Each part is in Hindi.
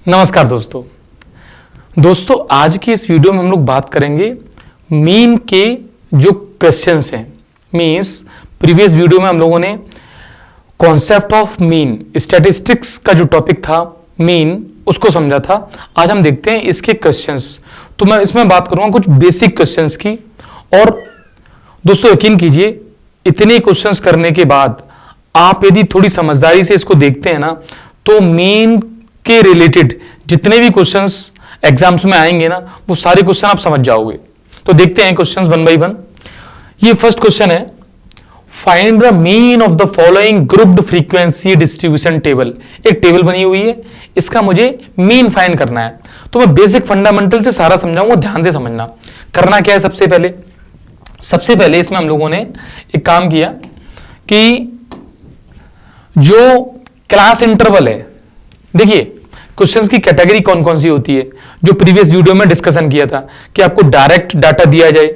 नमस्कार दोस्तों आज की इस वीडियो में हम लोग बात करेंगे मीन के जो क्वेश्चंस हैं। मीन्स प्रीवियस वीडियो में हम लोगों ने कॉन्सेप्ट ऑफ मीन स्टैटिस्टिक्स का जो टॉपिक था मीन उसको समझा था। आज हम देखते हैं इसके क्वेश्चंस। तो मैं इसमें बात करूंगा कुछ बेसिक क्वेश्चंस की। और दोस्तों यकीन कीजिए इतने क्वेश्चंस करने के बाद आप यदि थोड़ी समझदारी से इसको देखते हैं ना तो मीन के रिलेटेड जितने भी क्वेश्चंस एग्जाम्स में आएंगे ना वो सारे क्वेश्चन आप समझ जाओगे। तो देखते हैं क्वेश्चंस वन बाय वन। ये फर्स्ट क्वेश्चन है, find the mean of the following grouped frequency distribution table. एक टेबल बनी हुई है, इसका मुझे मीन फाइंड करना है। तो मैं बेसिक फंडामेंटल से सारा समझाऊंगा, ध्यान से समझना। करना क्या है, सबसे पहले इसमें हम लोगों ने एक काम किया कि जो क्लास इंटरवल है, देखिए क्वेश्चंस की कैटेगरी कौन कौन सी होती है जो प्रीवियस वीडियो में डिस्कशन किया था कि आपको डायरेक्ट डाटा दिया जाए,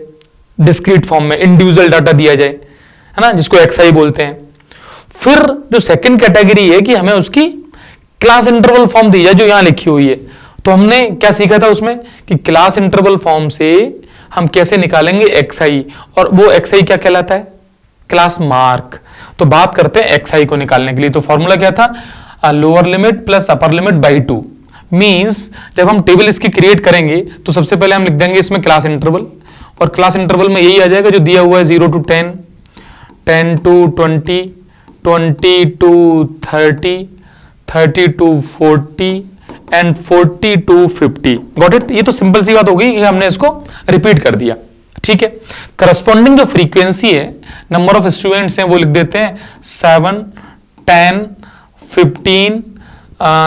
डिस्क्रीट फॉर्म में इंडिविजुअल डाटा दिया जाए, है ना, जिसको एक्सआई बोलते हैं। फिर जो सेकंड कैटेगरी है कि हमें उसकी क्लास इंटरवल फॉर्म दी जाए जो यहां लिखी हुई है। तो हमने क्या सीखा था उसमें कि क्लास इंटरवल फॉर्म से हम कैसे निकालेंगे एक्सआई, और वो एक्सआई क्या कहलाता है, क्लास मार्क। तो बात करते हैं एक्सआई को निकालने के लिए। तो फॉर्मूला क्या था, lower limit plus upper limit by 2। Means जब हम टेबल इसकी क्रिएट करेंगे तो सबसे पहले हम लिख देंगे इसमें क्लास इंटरवल, और क्लास इंटरवल में यही आ जाएगा जो दिया हुआ है 0 to 10, 10 to 20, 20 to 30, 30 to 40 and 40 to 50। Got it. ये तो सिंपल सी बात हो गई कि हमने इसको रिपीट कर दिया। ठीक है। करस्पॉन्डिंग जो फ्रीक्वेंसी है, नंबर ऑफ स्टूडेंट्स हैं वो लिख देते हैं 7, 10, 15,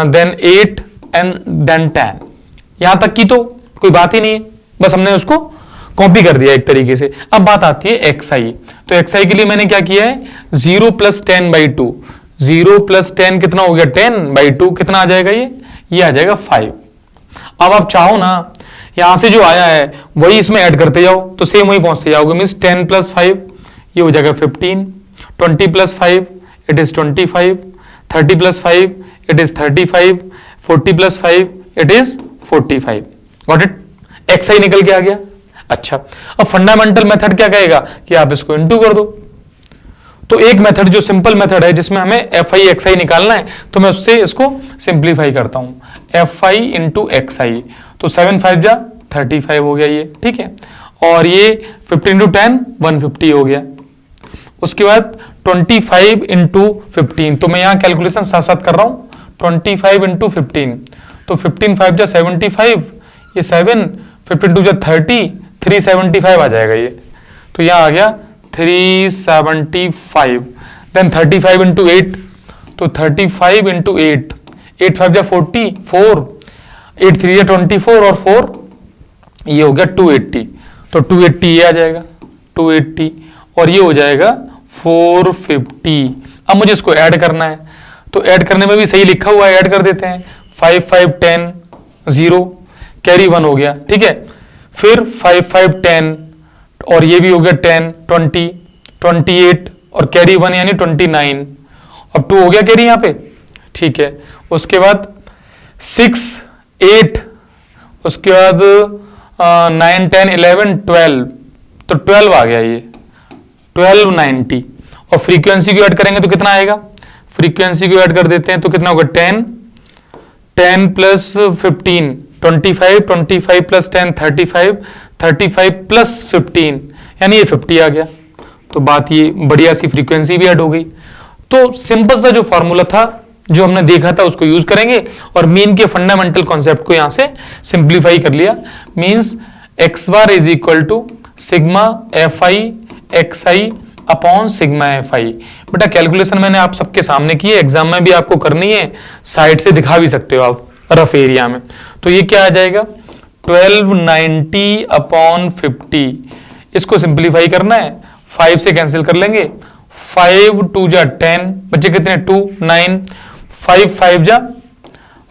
देन 8 एंड देन 10। यहां तक की तो कोई बात ही नहीं है, बस हमने उसको कॉपी कर दिया एक तरीके से। अब बात आती है एक्सआई। तो एक्सआई के लिए मैंने क्या किया है, 0 + 10/2। 0 + 10 कितना हो गया, 10/2 कितना आ जाएगा, ये आ जाएगा 5। अब आप चाहो ना यहां से जो आया है वही इसमें ऐड करते जाओ तो सेम वही पहुंचते जाओगे। मींस 10 + 5 ये हो जाएगा 15, 20 + 5 it is 25, 30 + 5 it is 35, 40 + 5 it is 45। Got it. XI निकल के आ गया। अच्छा, अब फंडामेंटल मेथड क्या कहेगा कि आप इसको इनटू कर दो। तो एक मेथड जो सिंपल मेथड है जिसमें हमें एफ आई एक्सआई निकालना है, तो मैं उससे इसको सिंप्लीफाई करता हूं, एफ आई इंटू एक्सआई। तो 7 × 5 = 35 हो गया ये। ठीक है। और ये 15 × 10 150 हो गया। उसके बाद 25 × 15, तो मैं यहां कैलकुलेशन साथ साथ कर रहा हूं। 25 × 15, तो 15 × 5 = 75, ये 7, 15 × 2 = 30, 375 आ जाएगा ये। तो यहां आ गया 375। देन 35 × 8, तो 35 × 8, 8 × 5 = 40, 4, 8 × 3 = 24 और 4 ये हो गया 280। तो 280 ये आ जाएगा 280, और ये हो जाएगा 450। अब मुझे इसको ऐड करना है, तो ऐड करने में भी सही लिखा हुआ है, ऐड कर देते हैं। 5 5 10 0 कैरी 1 हो गया। ठीक है। फिर 5 5 10 और ये भी हो गया 10 20 28 और कैरी 1 यानी 29 और 2 हो गया कैरी यहां पे। ठीक है। उसके बाद 6 8, उसके बाद 9 10 11 12, तो 12 आ गया ये 1290। और फ्रीक्वेंसी को ऐड करेंगे तो कितना आएगा, फ्रीक्वेंसी को ऐड कर देते हैं तो कितना होगा 10 10 + 15 25 25 + 10 35 35 + 15 यानी ये 50 आ गया। तो बात ये बढ़िया सी फ्रीक्वेंसी भी ऐड हो गई। तो सिंपल सा जो फॉर्मूला था जो हमने देखा था उसको यूज करेंगे और मीन के फंडामेंटल कॉन्सेप्ट को यहां से सिंप्लीफाई कर लिया। मींस x बार = sigma fi xi upon sigma fi। बेटा कैलकुलेशन मैंने आप सबके सामने की है, एग्जाम में भी आपको करनी है, साइड से दिखा भी सकते हो आप रफ एरिया में। तो ये क्या आ जाएगा 1290 अपॉन 50। इसको सिंप्लीफाई करना है, 5 से कैंसिल कर लेंगे, 5 2 = 10, बच्चे कितने 2 9, 5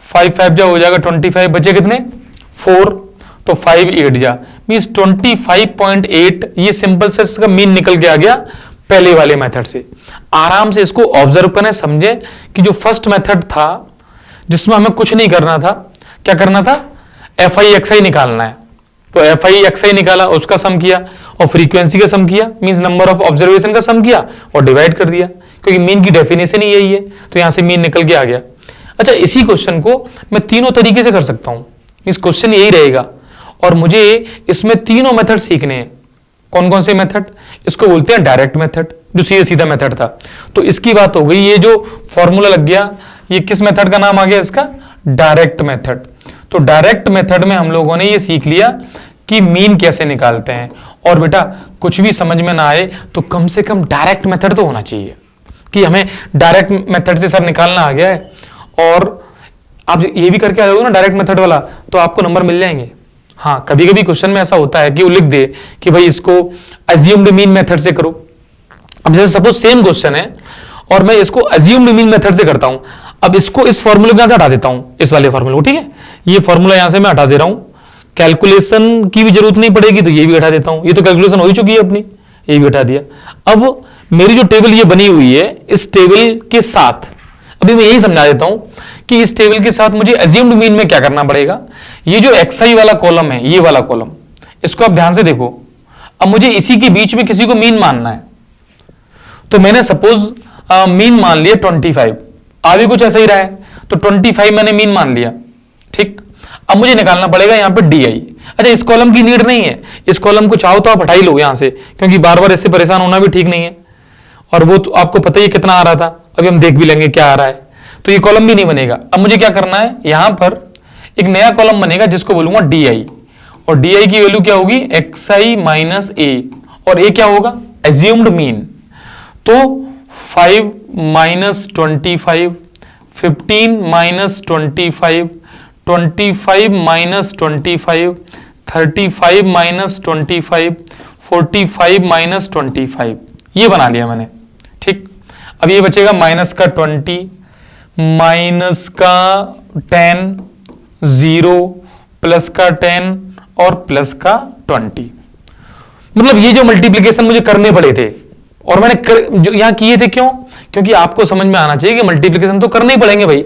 5 हो जाएगा 25, बच्चे कितने 4, तो 5 8 मींस 25.8। ये सिंपल से इसका मीन निकल के आ गया पहले वाले मेथड से। आराम से इसको ऑब्जर्व करें, समझें कि जो फर्स्ट मेथड था जिसमें हमें कुछ नहीं करना था, क्या करना था, एफ आई एक्स आई निकालना है। तो एफ आई एक्स आई निकाला, उसका सम किया और फ्रीक्वेंसी का सम किया, मींस नंबर ऑफ ऑब्जर्वेशन का सम किया और डिवाइड कर दिया, क्योंकि मीन की डेफिनेशन ही यही है। तो यहां से मीन निकल के आ गया। अच्छा, इसी क्वेश्चन को मैं तीनों तरीके से कर सकता हूं, इस क्वेश्चन यही रहेगा और मुझे इसमें तीनों मेथड सीखने हैं। कौन कौन से मेथड? इसको बोलते हैं डायरेक्ट मेथड, जो सीधा सीधा मेथड था। तो इसकी बात हो गई। ये जो फॉर्मूला लग गया, ये किस मेथड का नाम आ गया? इसका डायरेक्ट मेथड। तो डायरेक्ट मेथड में हम लोगों ने ये सीख लिया कि मीन कैसे निकालते हैं। और बेटा कुछ भी समझ में ना आए तो कम से कम डायरेक्ट मेथड तो होना चाहिए कि हमें डायरेक्ट मेथड से सर निकालना आ गया है। और आप ये भी करके आ जाओगे ना डायरेक्ट मेथड वाला, तो आपको नंबर मिल जाएंगे। हाँ, कभी कभी क्वेश्चन में ऐसा होता है कि वो लिख दे कि भाई इसको अज्यूम्ड मीन मेथड से करो। अब जैसे सपोज सेम क्वेश्चन है और मैं इसको अज्यूम्ड मीन मेथड से करता हूं। अब इसको इस फॉर्मूले को यहां से हटा देता हूं, इस वाले फॉर्मूले को, ठीक है। ये फॉर्मूला यहां से मैं हटा दे रहा हूं, कैलकुलेशन की भी जरूरत नहीं पड़ेगी, तो ये भी हटा देता हूं। ये तो कैलकुलेशन हो ही चुकी है अपनी, ये भी हटा दिया। अब मेरी जो टेबल ये बनी हुई है, इस टेबल के साथ अभी मैं यही समझा देता हूं कि इस टेबल के साथ मुझे अज्यूम्ड मीन में क्या करना पड़ेगा। ये जो xi वाला कॉलम है, ये वाला कॉलम, इसको आप ध्यान से देखो। अब मुझे इसी के बीच में किसी को मीन मानना है। तो मैंने सपोज मीन मान लिया 25, आ भी कुछ ऐसा ही रहा है, तो 25 मैंने मीन मान लिया, ठीक। अब मुझे निकालना पड़ेगा यहां पे डी आई। अच्छा, इस कॉलम की नीड नहीं है, इस कॉलम को चाहो तो आप हटा ही लो यहां से, क्योंकि बार बार इससे परेशान होना भी ठीक नहीं है। और वो तो आपको पता ही कितना आ रहा था, अभी हम देख भी लेंगे क्या आ रहा है। तो ये कॉलम भी नहीं बनेगा। अब मुझे क्या करना है, यहां पर एक नया कॉलम बनेगा जिसको बोलूंगा डी आई। और डी आई की वैल्यू क्या होगी, एक्स आई माइनस ए, और ए क्या होगा, एज्यूम्ड मीन। तो 5 minus 25, 15 minus 25, 25 minus 25, 35 minus 25, 45 minus 25, ये बना लिया मैंने, ठीक। अब ये बचेगा माइनस का 20, माइनस का 10, 0, प्लस का 10 और प्लस का 20। मतलब ये जो मल्टीप्लिकेशन मुझे करने पड़े थे और मैंने जो यहां किए थे, क्यों? क्योंकि आपको समझ में आना चाहिए कि मल्टीप्लिकेशन तो करने ही पड़ेंगे भाई।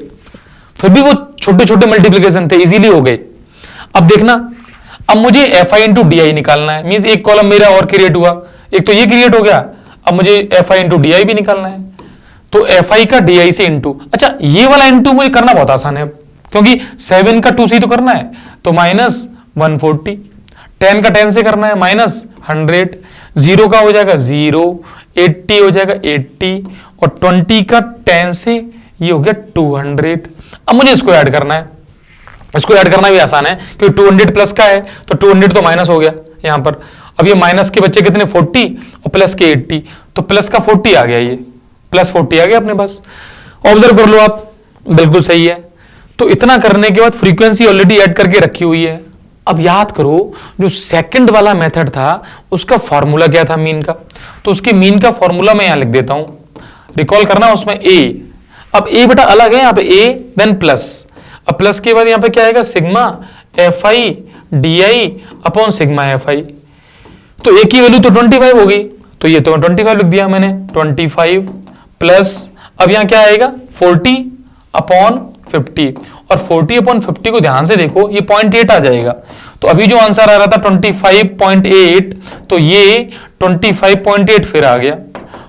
फिर भी वो छोटे छोटे मल्टीप्लिकेशन थे, इजीली हो गए। अब देखना, अब मुझे F I into D I निकालना है, मीन्स एक कॉलम मेरा और क्रिएट हुआ, एक तो ये क्रिएट हो गया। अब मुझे F I into D I भी निकालना है, तो एफ आई का डी आई से इंटू। अच्छा, ये वाला इंटू मुझे करना बहुत आसान है, क्योंकि 7 का 2 से ही तो करना है, तो माइनस 140, 10 का 10 से करना है, माइनस 100, 0 का हो जाएगा 0, 80 हो जाएगा 80, और 20 का 10 से ये हो गया 200। अब मुझे इसको ऐड करना है, इसको ऐड करना भी आसान है क्योंकि 200 प्लस का है, तो 200 तो माइनस हो गया यहां पर। अब ये माइनस के बच्चे कितने, 40, और प्लस के 80, तो प्लस का 40 आ गया, ये प्लस 40 आ गया अपने पास। ऑब्जर्व कर लो आप, बिल्कुल सही है। तो इतना करने के बाद फ्रीक्वेंसी ऑलरेडी ऐड करके रखी हुई है। अब याद करो, जो सेकंड वाला मेथड था उसका फॉर्मूला क्या था मीन का, तो उसके मीन का फॉर्मूला मैं यहां लिख देता हूं, रिकॉल करना उसमें ए। अब ए बेटा अलग है, यहां पे ए देन प्लस, अब प्लस के बाद यहां पे क्या आएगा, sigma F I D i upon sigma F I. तो ए की वैल्यू तो 25 हो गई, तो ये तो 25 लिख दिया मैंने, 25 प्लस, अब यहां क्या आएगा 40 अपॉन 50, और 40 अपॉन 50 को ध्यान से देखो, ये 0.8 आ जाएगा। तो अभी जो आंसर आ रहा था 25.8, तो ये 25.8 फिर आ गया।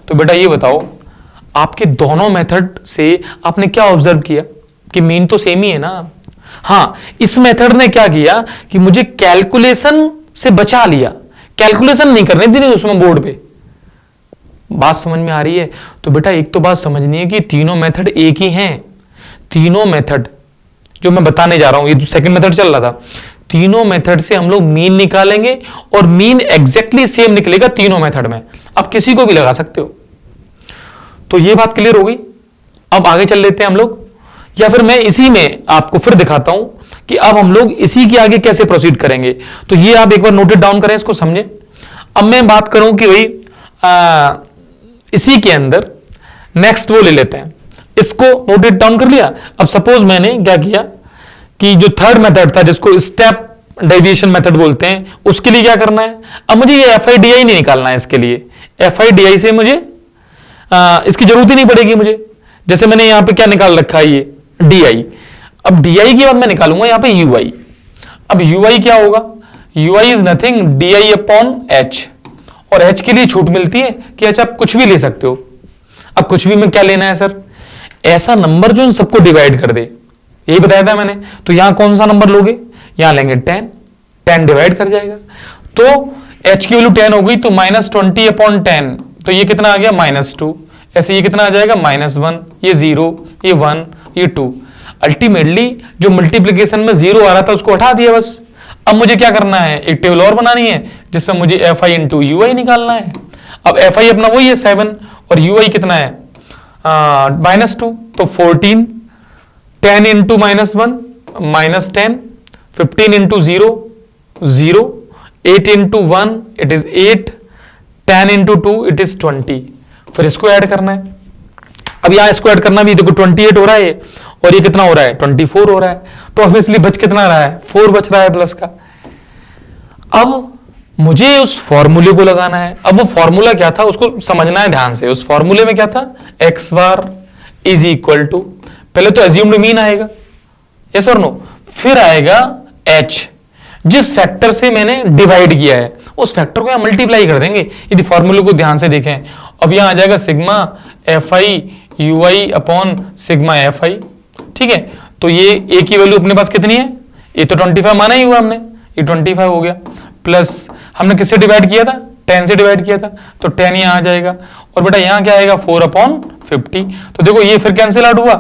तो बेटा ये बताओ, आपके दोनों मेथड से आपने क्या ऑब्जर्व किया कि मीन तो सेम ही है ना। हां, इस मेथड ने क्या किया कि मुझे कैलकुलेशन से बचा लिया, कैलकुलेशन नहीं करने दी उसमें बोर्ड पे। बात समझ में आ रही है? तो बेटा एक तो बात समझनी है कि तीनों मेथड एक ही हैं। तीनों मेथड जो मैं बताने जा रहा हूं, ये जो सेकंड मेथड चल रहा था, तीनों मेथड से हम लोग मीन निकालेंगे और मीन एग्जैक्टली सेम निकलेगा तीनों मेथड में। आप किसी को भी लगा सकते हो। तो ये बात क्लियर हो गई। अब आगे चल लेते हैं हम लोग, या फिर मैं इसी में आपको फिर दिखाता हूं कि अब हम लोग इसी के आगे कैसे प्रोसीड करेंगे। तो ये आप एक बार नोटेड डाउन करें, इसको समझें। अब मैं बात करूं कि भाई इसी के अंदर नेक्स्ट वो ले लेते हैं, इसको नोटेड डाउन कर लिया। अब सपोज मैंने क्या किया कि जो थर्ड मेथड था जिसको स्टेप डेविएशन मेथड बोलते हैं, उसके लिए क्या करना है, अब मुझे ये एफ आई डी आई नहीं निकालना है। इसके लिए एफ आई डी आई से मुझे इसकी जरूरत ही नहीं पड़ेगी मुझे। जैसे मैंने यहां पे क्या निकाल रखा है, ये डी आई। अब डी के बाद मैं निकालूंगा यहां पे यू आई। अब यू आई क्या होगा, you i is nothing D i upon H, और एच के लिए छूट मिलती है कि अच्छा आप कुछ भी ले सकते हो। अब कुछ भी में क्या लेना है सर, ऐसा नंबर जो इन सबको डिवाइड कर दे, यही बताया था मैंने। तो यहां कौन सा नंबर लोगे, यहां लेंगे 10, 10 डिवाइड कर जाएगा, तो h की वैल्यू 10 हो गई, तो -20 अपॉन 10, तो ये कितना आ गया -2। ऐसे ये कितना आ जाएगा -1, ये 0, ये 1, ये 2। अल्टीमेटली जो मल्टीप्लीकेशन में 0 आ रहा था उसको हटा दिया बस। अब मुझे क्या करना है, एक टेबल और बनानी है जिसमें मुझे एफ आई इंटू यू आई निकालना है। अब एफ आई अपना वही है 7 और यू आई कितना है -2, तो 14, 10 into -1 -10, 15 into 0 0, 8 into 1 it is 8, 10 into 2 it is 20। फिर इसको ऐड करना है। अब यहां इसको ऐड करना भी देखो 28 हो रहा है और ये कितना हो रहा है 24 हो रहा है, तो हमें इसलिए बच कितना रहा है 4 बच रहा है प्लस का। अब मुझे उस फॉर्मूले को लगाना है। अब वो फॉर्मूला क्या था उसको समझना है ध्यान से। उस फॉर्मूले में क्या था, x bar is equal to, पहले तो एज्यूम्ड मीन आएगा, यस और नो, फिर आएगा एच, जिस फैक्टर से मैंने डिवाइड किया है उस फैक्टर को यहां मल्टीप्लाई कर देंगे, यदि फॉर्मूले को ध्यान से देखें। अब यहां आ जाएगा sigma F I U I upon sigma F I, ठीक है। तो ये ए की वैल्यू अपने पास कितनी है, ये तो 25 माना ही हुआ हमने, ये 25 हो गया, प्लस हमने किससे डिवाइड किया था 10 से डिवाइड किया था, तो 10 यहां आ जाएगा, और बेटा यहां क्या आएगा 4/50। तो देखो ये फिर कैंसिल आउट हुआ,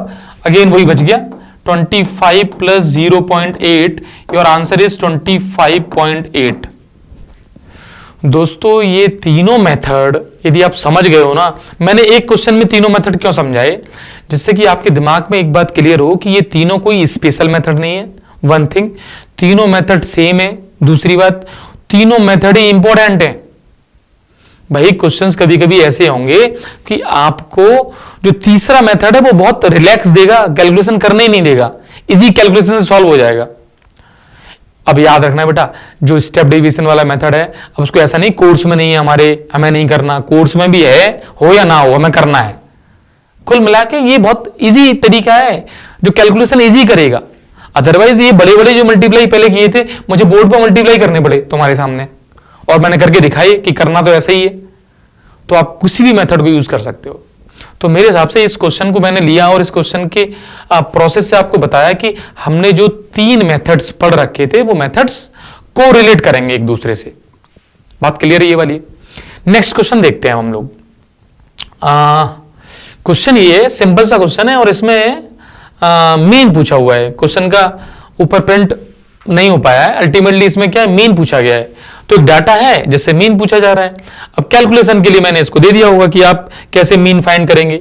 अगेन वही बच गया 25 प्लस 0.8, योर आंसर इज 25.8। दोस्तों ये तीनों मेथड यदि आप समझ गए हो ना, मैंने एक क्वेश्चन में तीनों मेथड क्यों समझाए, जिससे कि आपके दिमाग में एक बात क्लियर हो कि ये तीनों कोई स्पेशल मेथड नहीं है। वन थिंग, तीनों मेथड सेम है। दूसरी बात, तीनों मेथड ही इंपॉर्टेंट है। भाई क्वेश्चंस कभी कभी ऐसे होंगे कि आपको जो तीसरा मेथड है वो बहुत रिलैक्स देगा, कैलकुलेशन करने ही नहीं देगा, इजी कैलकुलेशन से सॉल्व हो जाएगा। अब याद रखना बेटा, जो स्टेप डेविएशन वाला मेथड है, अब उसको ऐसा नहीं कोर्स में नहीं है हमारे, हमें नहीं करना, कोर्स में भी है, हो या ना हो हमें करना है। कुल मिला के ये बहुत इजी तरीका है जो कैलकुलेशन इजी करेगा। अदरवाइज ये बड़े बड़े जो मल्टीप्लाई पहले किए थे, मुझे बोर्ड पर मल्टीप्लाई करने पड़े तुम्हारे सामने, और मैंने करके दिखाई कि करना तो ऐसा ही है। तो आप किसी भी मेथड को यूज कर सकते हो। तो मेरे हिसाब से इस क्वेश्चन को मैंने लिया और इस क्वेश्चन के प्रोसेस से आपको बताया कि हमने जो 3 मेथड्स पढ़ रखे थे वो मेथड्स को रिलेट करेंगे एक दूसरे से। बात क्लियर है ये वाली। नेक्स्ट क्वेश्चन देखते हैं हम लोग। क्वेश्चन ये सिंपल सा क्वेश्चन है और इसमें मीन पूछा हुआ है। क्वेश्चन का ऊपर प्रिंट नहीं हो पाया है, अल्टीमेटली इसमें क्या है मीन पूछा गया है। तो एक डाटा है जिससे मीन पूछा जा रहा है। अब कैलकुलेशन के लिए मैंने इसको दे दिया होगा कि आप कैसे मीन फाइंड करेंगे।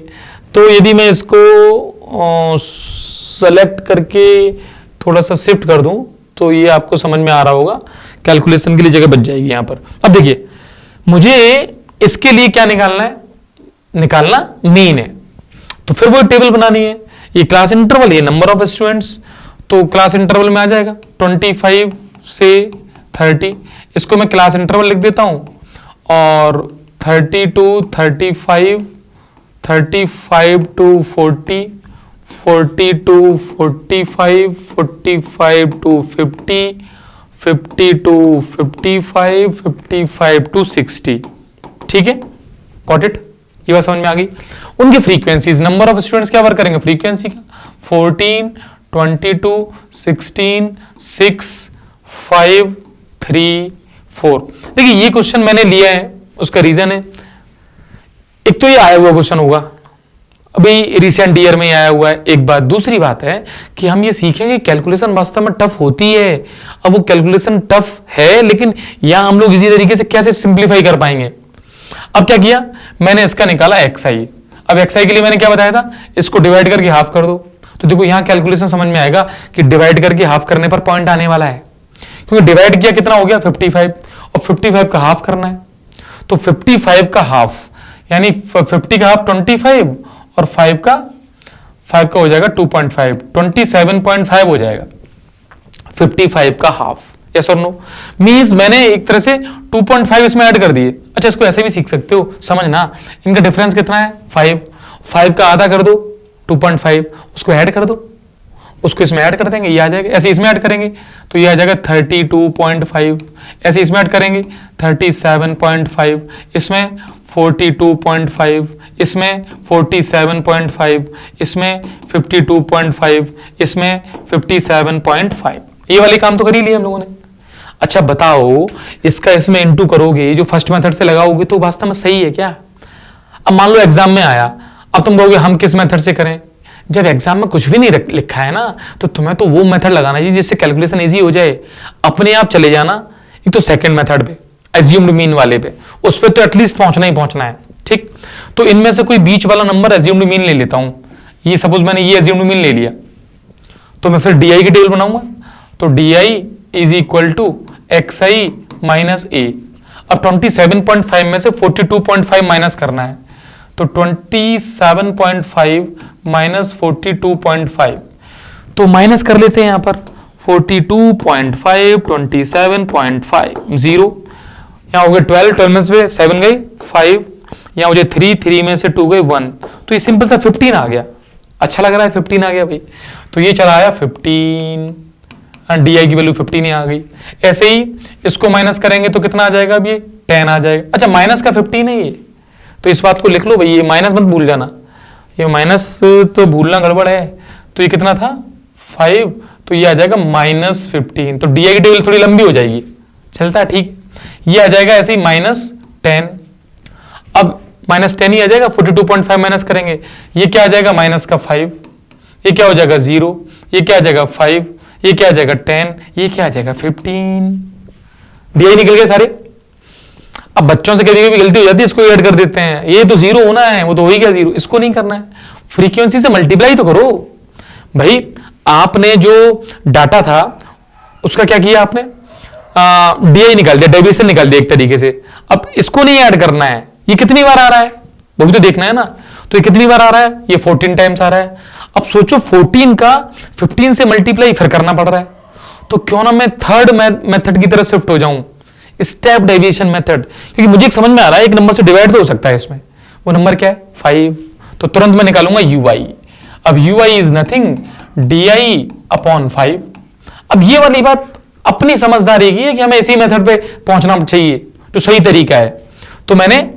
तो यदि मैं इसको सेलेक्ट करके थोड़ा सा शिफ्ट कर दूं तो ये आपको समझ में आ रहा होगा, कैलकुलेशन के लिए जगह बच जाएगी यहां पर। अब देखिए मुझे इसके लिए क्या निकालना है, निकालना मीन है। तो फिर वो टेबल बनानी है। ये क्लास इंटरवल, ये नंबर ऑफ स्टूडेंट्स, तो क्लास इंटरवल में आ जाएगा 25 से 30। इसको मैं क्लास इंटरवल लिख देता हूं, और 30 to 35, 35 to 40, 40 to 45, 45 to 50, 50 to 55, 55 to 60। ठीक है, गॉट इट, ये बात समझ में आ गई। उनके फ्रीक्वेंसीज, नंबर ऑफ स्टूडेंट्स क्या वर्क करेंगे फ्रीक्वेंसी का, 14, 22, 16, 6, 5, 3, 4। देखिए ये क्वेश्चन मैंने लिया है, उसका रीजन है, एक तो ये आया हुआ क्वेश्चन होगा, अभी रिसेंट ईयर में आया हुआ है, एक बात। दूसरी बात है कि हम ये सीखेंगे कैलकुलेशन वास्तव में टफ होती है। अब वो कैलकुलेशन टफ है, लेकिन यहां हम लोग इसी तरीके से कैसे सिंप्लीफाई कर पाएंगे। अब क्या किया मैंने, इसका निकाला एक्सआई। अब एक्सआई के लिए मैंने क्या बताया था, इसको डिवाइड करके हाफ कर दो। तो देखो यहां कैलकुलेशन समझ में आएगा कि डिवाइड करके हाफ करने पर पॉइंट आने वाला है, क्योंकि डिवाइड किया कितना हो गया 55, और 55 का हाफ करना है। तो 55 का हाफ यानी 50 का हाफ 25, और 5 का हो जाएगा 2.5, 27.5 हो जाएगा 55 का हाफ। यस और नो, मींस मैंने एक तरह से 2.5 इसमें ऐड कर दिए। अच्छा इसको ऐसे भी सीख सकते हो, समझना इनका डिफरेंस कितना है 5 का आधा कर दो 2.5, उसको ऐड कर दो उसको इसमें ऐड कर देंगे, ये आ जाएगा। ऐसे इसमें ऐड करेंगे तो ये आ जाएगा 32.5, ऐसे इसमें ऐड करेंगे 37.5, इसमें 42.5, इसमें 47.5, इसमें 52.5, इसमें 57.5। ये वाले काम तो कर ही लिए हम लोगों ने। अच्छा बताओ, इसका इसमें इंटू करोगे, जो फर्स्ट मेथड से लगाओगे तो वास्तव में सही है क्या? अब मान लो एग्जाम में आया, अब तुम कहोगे हम किस मेथड से करें? जब एग्जाम में कुछ भी नहीं लिखा है ना, तो तुम्हें तो वो मेथड लगाना चाहिए जिससे कैलकुलेशन इजी हो जाए। अपने आप चले जाना एक तो सेकंड मेथड पे, एज्यूम्ड मीन वाले पे, उस पर तो एटलीस्ट पहुंचना ही पहुंचना है। ठीक, तो इनमें से कोई बीच वाला नंबर एज्यूम्ड मीन ले लेता हूं। ये सपोज मैंने ये एज्यूम्ड मीन ले लिया, तो मैं फिर डी आई की टेबल बनाऊंगा। तो D I is equal to X I minus A. अब 27.5 में से 42.5 माइनस करना है, तो 27.5 माइनस 42.5, तो माइनस कर लेते हैं यहां पर 42.5, 27.5, 0 यहां हो गए 12 में से 7 गई 5, यहां हो जाए 3 में से 2 गए 1, तो ये सिंपल सा 15 आ गया। अच्छा लग रहा है, 15 आ गया भाई। तो ये चला आया 15, डी आई की वैल्यू 15 आ गई। ऐसे ही इसको माइनस करेंगे तो कितना आ जाएगा? अब ये 10 आ जाएगा। अच्छा माइनस का 15 है ये, तो इस बात को लिख लो भाई, ये माइनस मत भूल जाना, ये माइनस तो भूलना गड़बड़ है। तो ये कितना था? 5, तो ये आ जाएगा -15। तो डी आई की टेबल थोड़ी लंबी हो जाएगी, चलता है ठीक है। ये आ जाएगा ऐसे ही -10। अब -10 ही आ जाएगा, 42.5 माइनस करेंगे, ये क्या आ जाएगा? माइनस का 5, ये क्या हो जाएगा? 0, ये क्या आ जाएगा? 5, ये क्या आ जाएगा? 10, ये क्या आ जाएगा? 15। डी आई निकल गए सारे। अब बच्चों से कभी कभी गलती हो जाती है, इसको ऐड कर देते हैं, ये तो 0 होना है, वो तो हो ही गया 0, इसको नहीं करना है, फ्रीक्वेंसी से मल्टीप्लाई तो करो भाई। आपने जो डाटा था उसका क्या किया आपने? डी आई निकाल दिया, डेविएशन निकाल दिया एक तरीके से। अब इसको नहीं ऐड करना है, ये कितनी बार आ रहा है वो भी तो देखना है ना। तो ये कितनी बार आ रहा है? ये 14 टाइम्स आ रहा है। अब सोचो 14 का 15 से मल्टीप्लाई फिर करना पड़ रहा है, तो क्यों ना मैं थर्ड मेथड की तरफ शिफ्ट हो जाऊं, स्टेप डेविएशन मेथड, क्योंकि मुझे एक समझ में आ रहा है एक नंबर से डिवाइड तो हो सकता है इसमें। वो नंबर क्या है? 5। तो तुरंत मैं निकालूंगा यू आई। अब you i is nothing D i upon 5। अब ये वाली बात अपनी समझदारी की है कि हमें इसी मेथड पे पहुंचना चाहिए जो सही तरीका है। तो मैंने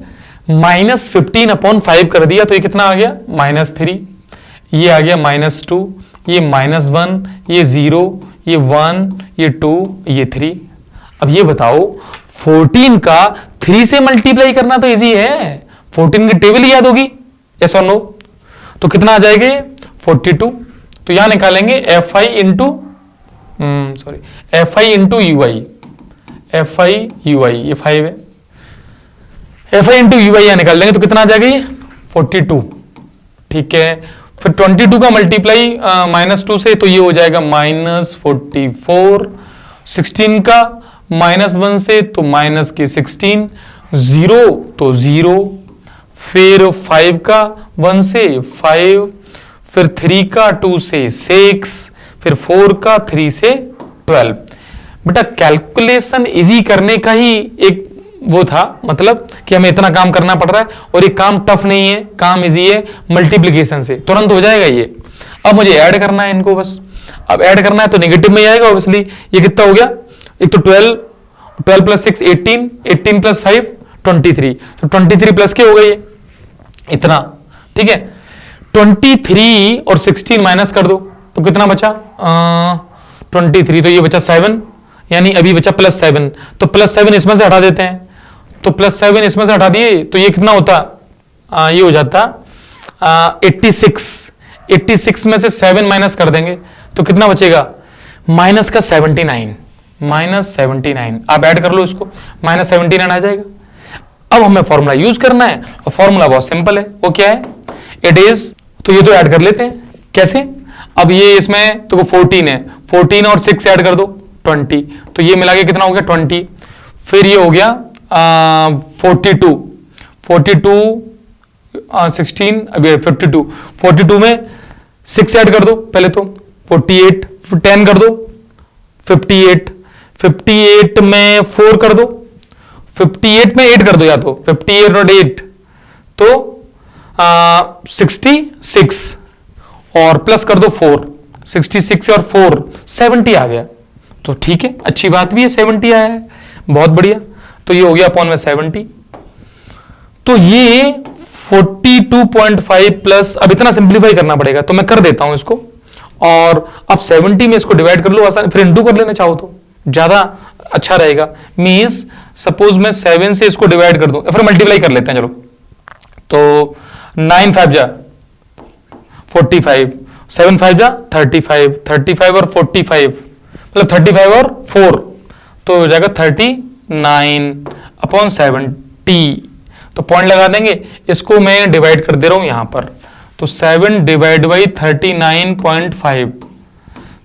-15 अपॉन 5 कर दिया, तो ये कितना आ गया? -3, ये आ गया -2, ये -1, ये 0, ये 1, ये 2, ये 3। अब ये बताओ 14 का 3 से मल्टीप्लाई करना तो इजी है, 14 की टेबल याद होगी, यस और नो? तो कितना आ जाएगा? 42। तो यहां निकालेंगे F I into U I, F I U I, ये 5 है, F I into U I यहां निकाल देंगे तो कितना आ जाएगा? ये 42। ठीक है, फिर 22 का मल्टीप्लाई -2 से, तो ये हो जाएगा -44। 16 का -1 से तो -16, 0 तो 0, फिर 5 का 1 से 5, फिर 3 का 2 से 6, फिर 4 का 3 से 12। बेटा कैलकुलेशन इजी करने का ही एक वो था, मतलब कि हमें इतना काम करना पड़ रहा है और ये काम टफ नहीं है, काम इजी है, मल्टीप्लिकेशन से तुरंत हो जाएगा ये। अब मुझे ऐड करना है इनको बस। अब ऐड करना है तो नेगेटिव में ही आएगा ऑब्वियसली। ये कितना हो गया? एक तो 12 प्लस 6 18, 18 प्लस 5 23, तो 23 प्लस के हो गए ये इतना। ठीक है, 23 और 16 माइनस कर दो तो कितना बचा? 23, तो ये बचा 7, यानी अभी बचा +7, तो +7 इसमें से हटा देते हैं, तो +7 इसमें से हटा दिए तो ये कितना होता? ये हो जाता 86। 86 में से 7 माइनस कर देंगे तो कितना बचेगा? माइनस का 79, -79। आप ऐड कर लो इसको, -79 आ जाएगा। अब हमें फॉर्मूला यूज करना है और फॉर्मूला बहुत सिंपल है। वो क्या है? इट इज, तो ये तो ऐड कर लेते हैं। कैसे? अब ये इसमें तो 14 है, 14 और 6 ऐड कर दो 20, तो ये मिला के कितना हो गया? 20। फिर ये हो गया 42, 16 अभी 52, 42 में 6 ऐड कर दो पहले तो 48, फिर 10 कर दो 58, 58 में 4 कर दो, 58 में 8 कर दो, या तो 58 और 8 तो 66 और प्लस कर दो 4, 66 और 4 70 आ गया, तो ठीक है, अच्छी बात भी है, 70 आया है, बहुत बढ़िया। तो ये हो गया अपॉन में 70। तो ये 42.5 प्लस, अब इतना सिंप्लीफाई करना पड़ेगा तो मैं कर देता हूं इसको, और अब 70 में इसको डिवाइड कर लो आसान, फिर इंटू कर लेना चाहो तो ज्यादा अच्छा रहेगा। मींस सपोज मैं 7 से इसको डिवाइड कर दूं, फिर मल्टीप्लाई कर लेते हैं चलो। तो 9 5 जा 45, 7 5 जा 35, 35 और 45 मतलब 35 और 4 तो हो जाएगा 39 अपॉन 70। तो पॉइंट लगा देंगे, इसको मैं डिवाइड कर दे रहा हूं यहां पर, तो 7 डिवाइड बाई 39.5,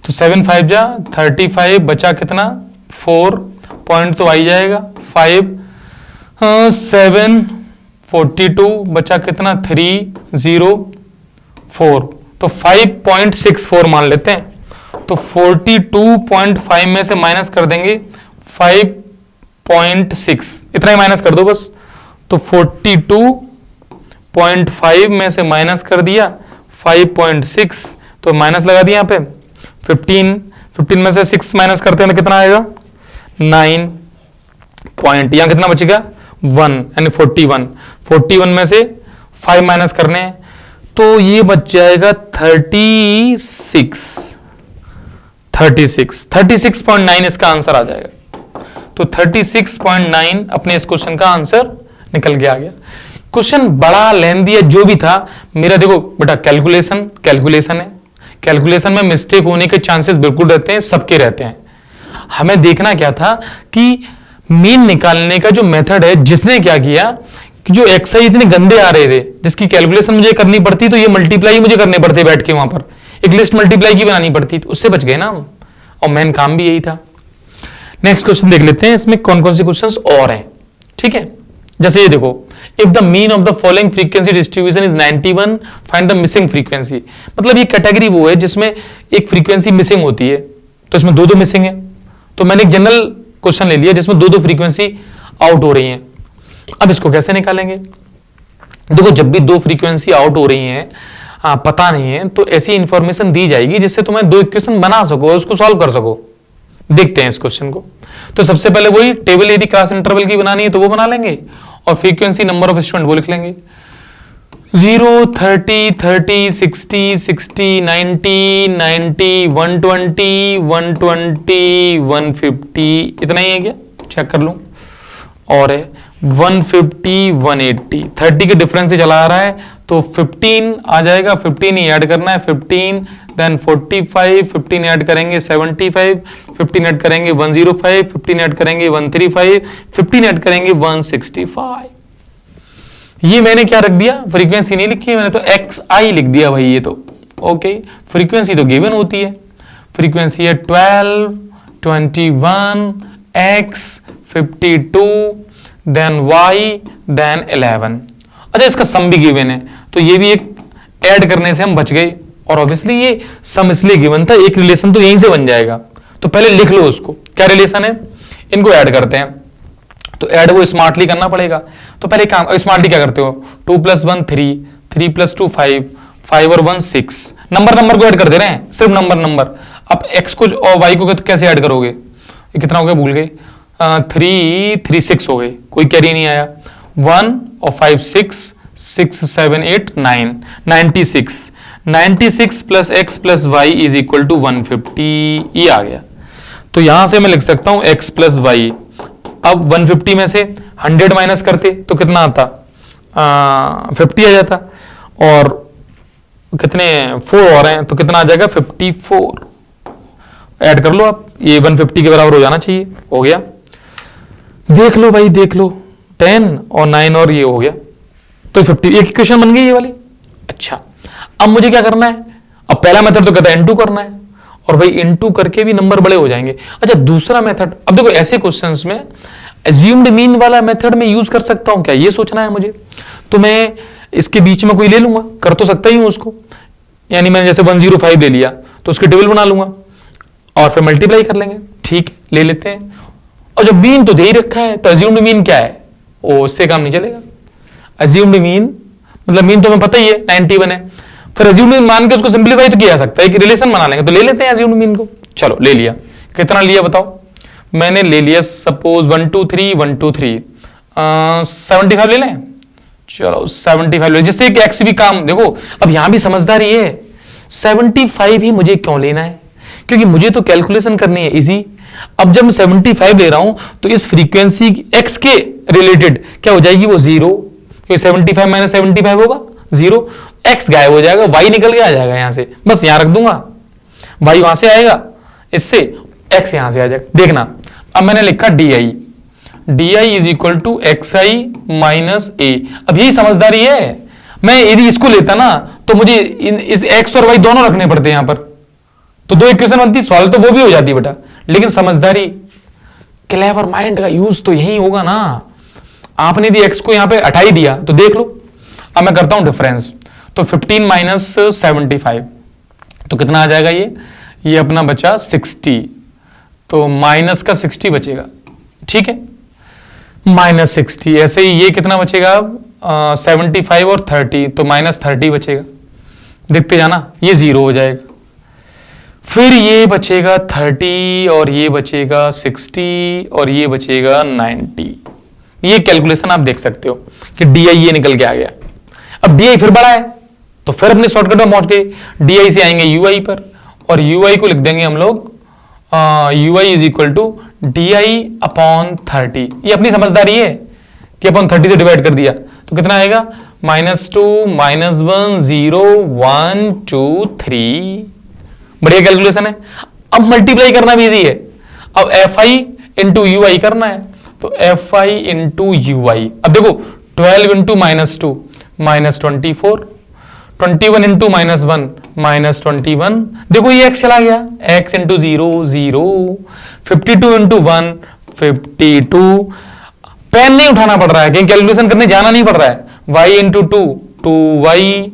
तो 7 5 जा 35, बचा कितना 4, पॉइंट तो आ ही जाएगा 5, 7 42, बचा कितना 3 0 4, तो 5.64 मान लेते हैं। तो 42.5 में से माइनस कर देंगे 5.6, इतना ही माइनस कर दो बस। तो 42.5 में से माइनस कर दिया 5.6, तो माइनस लगा दिया यहां पे 15 में से 6 माइनस करते हैं तो कितना आएगा 9 पॉइंट, यहां कितना बचेगा 1 यानी 41 में से 5 माइनस करने हैं तो ये बच जाएगा 36.9 इसका आंसर आ जाएगा। तो 36.9 अपने इस क्वेश्चन का आंसर निकल के आ गया। क्वेश्चन बड़ा लेंथी है जो भी था, मेरा देखो बेटा कैलकुलेशन है, कैलकुलेशन में मिस्टेक होने के चांसेस बिल्कुल रहते हैं, सबके रहते हैं। हमें देखना क्या था कि मीन निकालने का जो मेथड है, जिसने क्या किया कि जो एक्सरसाइज इतने गंदे आ रहे थे जिसकी कैलकुलेशन मुझे करनी पड़ती, तो ये मल्टीप्लाई मुझे करने पड़ते बैठ के, वहां पर एक लिस्ट मल्टीप्लाई की बनानी पड़ती, तो उससे बच गए ना हम, और मेन काम भी यही था। नेक्स्ट क्वेश्चन देख लेते हैं, इसमें कौन कौन से क्वेश्चंस और हैं। ठीक है, जैसे ये देखो, if the mean of the following frequency distribution is 91, find the missing frequency. मतलब ये कैटेगरी वो है जिसमें एक फ्रीक्वेंसी मिसिंग होती है, तो इसमें दो मिसिंग है, तो मैंने एक जनरल क्वेश्चन ले लिया जिसमें दो फ्रीक्वेंसी आउट हो रही हैं। अब इसको कैसे निकालेंगे? देखो, जब भी दो फ्रीक्वेंसी आउट हो रही हैं, पता नहीं है, तो ऐसी इंफॉर्मेशन दी जाएगी जिससे तुम्हें दो इक्वेशन बना सको और उसको सॉल्व कर सको। देखते हैं इस क्वेश्चन को। तो सबसे पहले वही टेबल, यदि क्लास इंटरवल की बनानी है तो वो बना लेंगे, और फ्रीक्वेंसी नंबर ऑफ स्टूडेंट वो लिख लेंगे। 0 30 30 60 60 90 90 120 120 150, इतना ही है क्या? चेक कर लूं। और है 150 180, 30 के डिफरेंस से चला आ रहा है तो 15 आ जाएगा, 15 ही ऐड करना है, 15 देन 45, 15 ऐड करेंगे 75, 15 ऐड करेंगे 105, 15 ऐड करेंगे 135, 15 ऐड करेंगे 165। ये मैंने क्या रख दिया? फ्रीक्वेंसी नहीं लिखी है मैंने, तो XI लिख दिया भाई। ये तो ओके, फ्रीक्वेंसी तो गिवन होती है, फ्रीक्वेंसी है 12 21 X 52 देन Y देन 11। अच्छा, इसका सम भी गिवन है, तो ये भी एक ऐड करने से हम बच गए, और ऑब्वियसली ये सम इसलिए गिवन था, एक रिलेशन तो यहीं से बन जाएगा। तो पहले लिख लो उसको, क्या रिलेशन है, इनको ऐड करते हैं। तो ऐड वो स्मार्टली करना पड़ेगा, तो पहले काम स्मार्टली क्या करते हो, 2 + 1 3, 3 + 2 5, 5 और 1 6, नंबर को ऐड कर दे रहे हैं, सिर्फ नंबर। अब x को और y को कैसे ऐड करोगे? ये कितना हो गया भूल गए, 3 3 6 हो गए, कोई कैरी नहीं आया, 1 और 5 6 6 7 8 9 96 plus x plus y is equal to 150, ये आ गया। तो यहां से मैं लिख सकता हूं x प्लस वाई। अब 150 में से 100 माइनस करते तो कितना आता, 50 आ जाता, और कितने 4 और हैं तो कितना आ जाएगा 54। ऐड कर लो आप, ये 150 के बराबर हो जाना चाहिए, हो गया। देख लो भाई, देख लो, 10 और 9 और ये हो गया, तो 50, एक इक्वेशन बन गई ये वाली। अच्छा, अब मुझे क्या करना है? अब पहला मेथड तो कहता है इनटू करना है, और भाई इनटू करके भी नंबर बड़े हो जाएंगे। अच्छा, दूसरा मेथड, अब देखो ऐसे क्वेश्चंस में अज्यूम्ड मीन वाला मेथड में यूज कर सकता हूं क्या, ये सोचना है मुझे। तो मैं इसके बीच में कोई ले लूंगा, कर तो सकता ही हूं उसको, यानी मैंने जैसे 105 ले लिया तो उसके टेबल बना लूंगा और फिर मल्टीप्लाई कर लेंगे। ठीक, ले लेते हैं। और जब मीन तो दे ही रखा है, तो अज्यूम्ड मीन क्या है, वो उससे काम नहीं चलेगा। अज्यूम्ड मीन मतलब मीन तो हमें पता ही है 91 है, फिर अज्यूम्ड मीन मान के उसको सिंप्लीफाई तो किया जा सकता है, एक रिलेशन बना लेंगे, तो ले लेते हैं अज्यूम्ड मीन को। चलो ले लिया, कितना लिया बताओ? मैंने ले लिया सपोज 1 2 3 1 2 3 75 ले लें। चलो 75 ले, जिससे एक एक्स भी काम, देखो अब यहां भी समझदारी है, 75 ही मुझे क्यों लेना है, क्योंकि मुझे तो कैलकुलेशन करनी है इजी। अब जब मैं 75 ले रहा हूं तो इस फ्रीक्वेंसी एक्स के रिलेटेड क्या हो जाएगी वो जीरो, क्योंकि 75 माइनस 75 होगा जीरो, एक्स गायब हो जाएगा, वाई निकल के आ जाएगा यहां से, बस यहां रख दूंगा, वाई वहां से आएगा इससे, एक्स यहां से आ जाएगा। देखना अब मैंने लिखा D I, D I is equal to X I minus A. अब यही समझदारी है, मैं यदि इसको लेता ना तो मुझे इस एक्स और वाई दोनों रखने पड़ते हैं यहां पर, तो दो इक्वेशन बनती, सॉल्व तो वो भी हो जाती बेटा, लेकिन समझदारी, क्लेवर माइंड का यूज तो यही होगा ना। आपने यदि एक्स को यहां पे हटा ही दिया तो देख लो। अब मैं करता हूं डिफरेंस, तो 15 माइनस 75 तो कितना आ जाएगा, ये अपना बचा 60, तो माइनस का 60 बचेगा, ठीक है, माइनस 60। ऐसे ही ये कितना बचेगा 75 और 30, तो माइनस 30 बचेगा, देखते जाना, ये जीरो हो जाएगा। फिर ये बचेगा 30 और ये बचेगा 60 और ये बचेगा 90। ये कैलकुलेशन आप देख सकते हो कि डी आई ये निकल के आ गया। अब डी आई फिर बड़ा है तो फिर अपने शॉर्टकट में पहुंच गए, डी आई से आएंगे यू आई पर, और यू आई को लिख देंगे हम लोग u i is equal to d i upon 30। ये अपनी समझदारी है कि अपॉन 30 से डिवाइड कर दिया तो कितना आएगा, -2 -1 0 1 2 3। बढ़िया कैलकुलेशन है। अब मल्टीप्लाई करना भी इजी है, अब एफ आई इंटू यू आई करना है, तो एफ आई इंटू यू आई। अब देखो 12 इंटू -2 -24, 21 इंटू -1 -21, देखो ये x चला गया, x इंटू 0 0, 52 इंटू 1 52, पेन नहीं उठाना पड़ रहा है, कहीं कैलकुलेशन करने जाना नहीं पड़ रहा है, y इंटू 2 2y,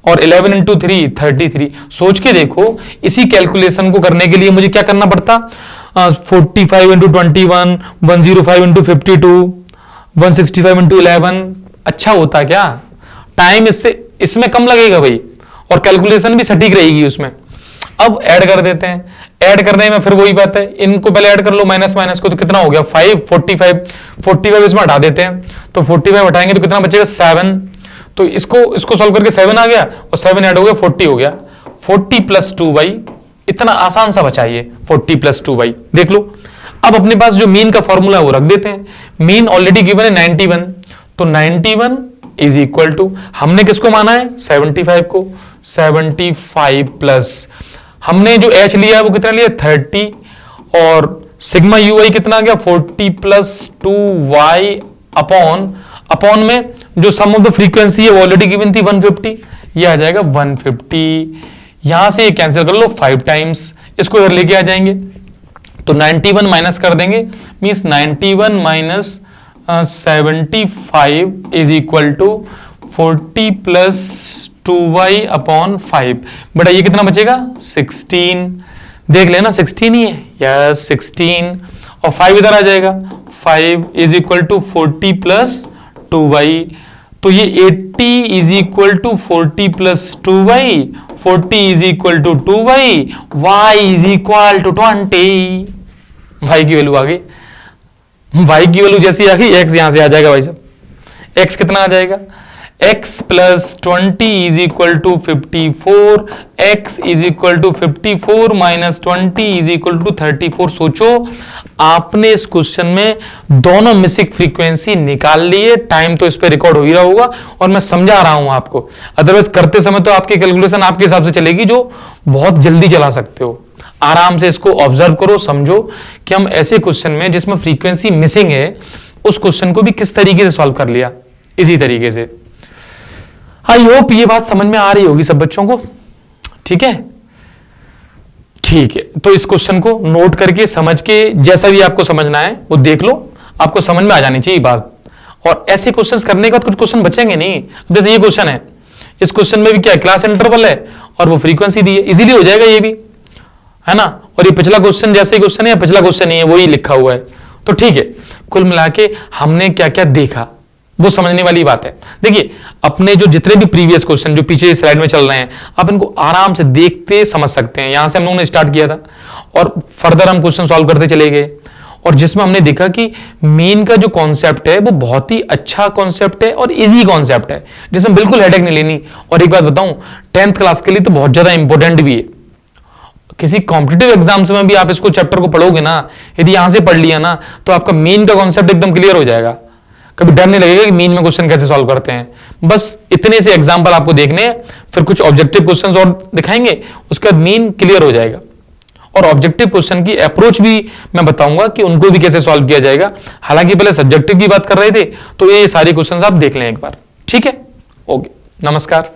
और 11 इंटू 3 33। सोच के देखो, इसी कैलकुलेशन को करने के लिए मुझे क्या करना पड़ता, 45 इंटू 21, 105 इंटू 52, 165 इंटू 11, अच्छा होता क्या, टाइम इसमें कम लगेगा भाई, और कैलकुलेशन भी सटीक रहेगी उसमें। अब ऐड कर देते हैं, ऐड करने में फिर वही बात है, इनको पहले ऐड कर लो माइनस माइनस को, तो कितना हो गया 5 45 इसमें हटा देते हैं, तो 45 हटाएंगे तो कितना बचेगा 7, तो इसको सॉल्व करके 7 आ गया और 7 ऐड हो गया 40 हो गया, 40 प्लस 2y, इतना आसान सा बचा ये 40 प्लस 2y, देख लो। अब अपने पास जो मीन का फॉर्मूला है वो रख देते हैं, मीन ऑलरेडी गिवन है 91, तो 91 इज इक्वल टू, हमने किसको माना है 75 को, 75 प्लस हमने जो h लिया है वो कितना लिया 30, और सिग्मा यू आई कितना आ गया 40 प्लस 2y अपॉन में जो सम ऑफ द फ्रीक्वेंसी है वो ऑलरेडी गिवन थी 150, ये आ जाएगा 150, यहां से ये कैंसिल कर लो 5 टाइम्स, इसको इधर लेके आ जाएंगे, तो 91 माइनस कर देंगे, means 91 minus 75 is equal to 40 plus 2y upon 5। बेटा ये कितना बचेगा 16, देख लेना 16 ही है, यस 16, और 5 इधर आ जाएगा, 5 is equal to 40 plus 2y, तो ये 80 is equal to 40 plus 2y, 40 is equal to 2y, y is equal to 20। y की वैल्यू आ गई, y की वैल्यू जैसी आ गई x यहां से आ जाएगा भाई साहब, x कितना आ जाएगा, x plus 20 is equal to 54, x is equal to 54 minus 20 is equal to 34। सोचो आपने इस क्वेश्चन में दोनों मिसिंग फ्रीक्वेंसी निकाल लिए, टाइम तो इस पे रिकॉर्ड हो ही रहा होगा और मैं समझा रहा हूं आपको, अदरवाइज करते समय तो आपकी कैलकुलेशन आपके हिसाब से चलेगी जो बहुत जल्दी चला सकते हो। आराम से इसको ऑब्जर्व करो, समझो कि हम ऐसे क्वेश्चन में जिसमें फ्रीक्वेंसी मिसिंग है उस क्वेश्चन को भी किस तरीके से सॉल्व कर लिया, इसी तरीके से। आई होप ये बात समझ में आ रही होगी सब बच्चों को, ठीक है ठीक है। तो इस क्वेश्चन को नोट करके समझ के जैसा भी आपको समझना है वो देख लो, आपको समझ में आ जानी चाहिए बात। और ऐसे क्वेश्चंस करने के बाद कुछ क्वेश्चन बचेंगे नहीं, जैसे ये क्वेश्चन है, इस क्वेश्चन में भी क्या है, क्लास इंटरवल है और वो फ्रीक्वेंसी दी है, इजीली हो जाएगा ये भी, है ना। और ये पिछला क्वेश्चन जैसे ही क्वेश्चन है, पिछला क्वेश्चन नहीं है, वही लिखा हुआ है, तो ठीक है। कुल मिला के हमने क्या क्या देखा वो समझने वाली बात है। देखिए अपने जो जितने भी प्रीवियस क्वेश्चन जो पीछे स्लाइड में चल रहे हैं, आप इनको आराम से देखते समझ सकते हैं। यहां से हम लोगों ने स्टार्ट किया था और फर्दर हम क्वेश्चन सॉल्व करते चले गए, और जिसमें हमने देखा कि मीन का जो कॉन्सेप्ट है वो बहुत ही अच्छा कॉन्सेप्ट है और इजी कॉन्सेप्ट है, जिसमें बिल्कुल हेडेक नहीं लेनी। और एक बात बताऊं, 10th क्लास के लिए तो बहुत ज्यादा इंपॉर्टेंट भी है। किसी कॉम्पिटिटिव एग्जाम्स में भी आप इसको चैप्टर को पढ़ोगे ना, यदि यहां से पढ़ लिया ना, तो आपका मीन का कॉन्सेप्ट एकदम क्लियर हो जाएगा। कभी डर नहीं लगेगा कि मीन में क्वेश्चन कैसे सॉल्व करते हैं। बस इतने से एग्जाम्पल आपको देखने हैं, फिर कुछ ऑब्जेक्टिव क्वेश्चंस और दिखाएंगे, उसके बाद मीन क्लियर हो जाएगा। और ऑब्जेक्टिव क्वेश्चन की अप्रोच भी मैं बताऊंगा कि उनको भी कैसे सॉल्व किया जाएगा। हालांकि पहले सब्जेक्टिव की बात कर रहे थे, तो ये सारे क्वेश्चंस आप देख लें एक बार, ठीक है। ओके, नमस्कार।